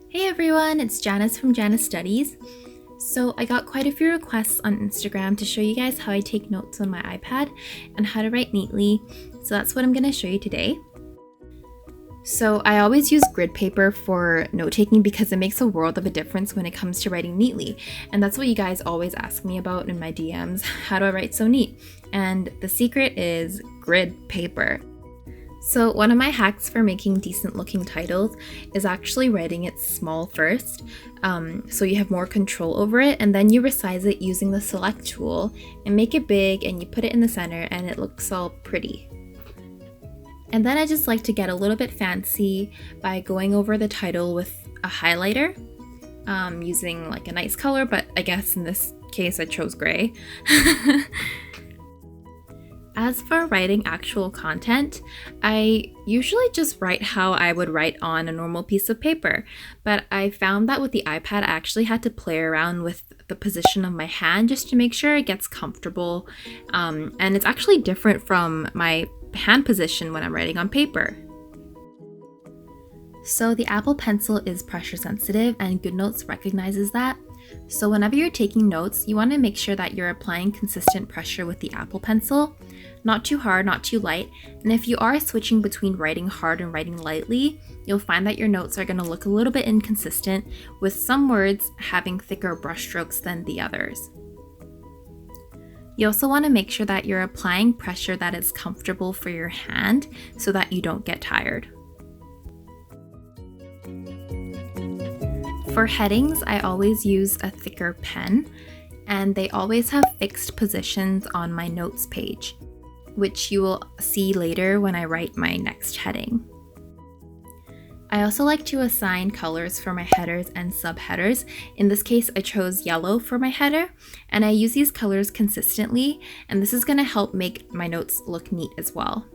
Hey everyone, it's Janice from Janice Studies. So I got quite a few requests on Instagram to show you guys how I take notes on my iPad and how to write neatly. So that's what I'm going to show you today. So I always use grid paper for note taking because it makes a world of a difference when it comes to writing neatly. And that's what you guys always ask me about in my DMs. How do I write so neat? And the secret is grid paper. So one of my hacks for making decent looking titles is actually writing it small first, so you have more control over it, and then you resize it using the select tool and make it big and you put it in the center and it looks all pretty. And then I just like to get a little bit fancy by going over the title with a highlighter, using like a nice color, but I guess in this case I chose gray. As for writing actual content, I usually just write how I would write on a normal piece of paper, but I found that with the iPad I actually had to play around with the position of my hand just to make sure it gets comfortable, and it's actually different from my hand position when I'm writing on paper. So the Apple Pencil is pressure sensitive and GoodNotes recognizes that. So whenever you're taking notes, you want to make sure that you're applying consistent pressure with the Apple Pencil. Not too hard, not too light. And if you are switching between writing hard and writing lightly, you'll find that your notes are going to look a little bit inconsistent, with some words having thicker brush strokes than the others. You also want to make sure that you're applying pressure that is comfortable for your hand so that you don't get tired. For headings, I always use a thicker pen, and they always have fixed positions on my notes page, which you will see later when I write my next heading. I also like to assign colors for my headers and subheaders. In this case, I chose yellow for my header, and I use these colors consistently, and this is going to help make my notes look neat as well.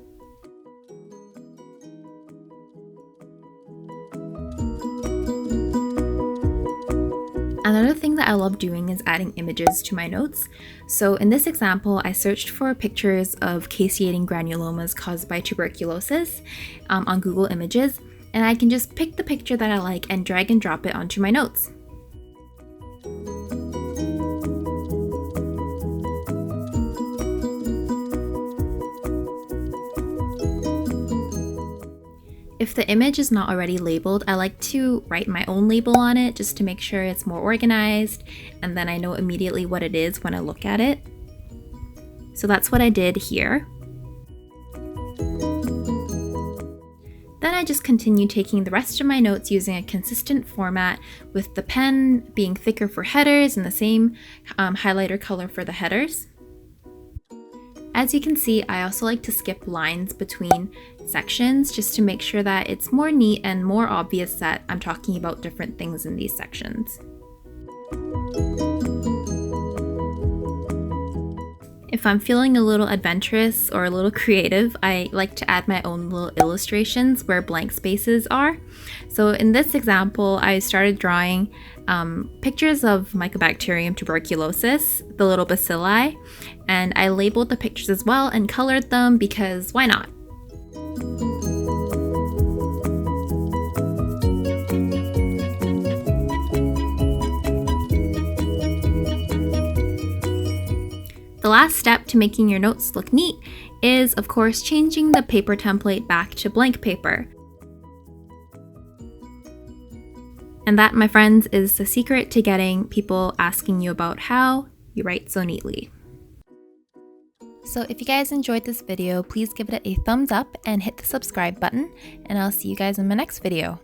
Another thing that I love doing is adding images to my notes. So in this example, I searched for pictures of caseating granulomas caused by tuberculosis on Google Images, and I can just pick the picture that I like and drag and drop it onto my notes. If the image is not already labeled, I like to write my own label on it just to make sure it's more organized, and then I know immediately what it is when I look at it. So that's what I did here. Then I just continue taking the rest of my notes using a consistent format, with the pen being thicker for headers and the same highlighter color for the headers. As you can see, I also like to skip lines between sections just to make sure that it's more neat and more obvious that I'm talking about different things in these sections. If I'm feeling a little adventurous or a little creative, I like to add my own little illustrations where blank spaces are. So in this example, I started drawing pictures of Mycobacterium tuberculosis, the little bacilli, and I labeled the pictures as well and colored them because why not? The last step to making your notes look neat is, of course, changing the paper template back to blank paper. And that, my friends, is the secret to getting people asking you about how you write so neatly. So if you guys enjoyed this video, please give it a thumbs up and hit the subscribe button, and I'll see you guys in my next video.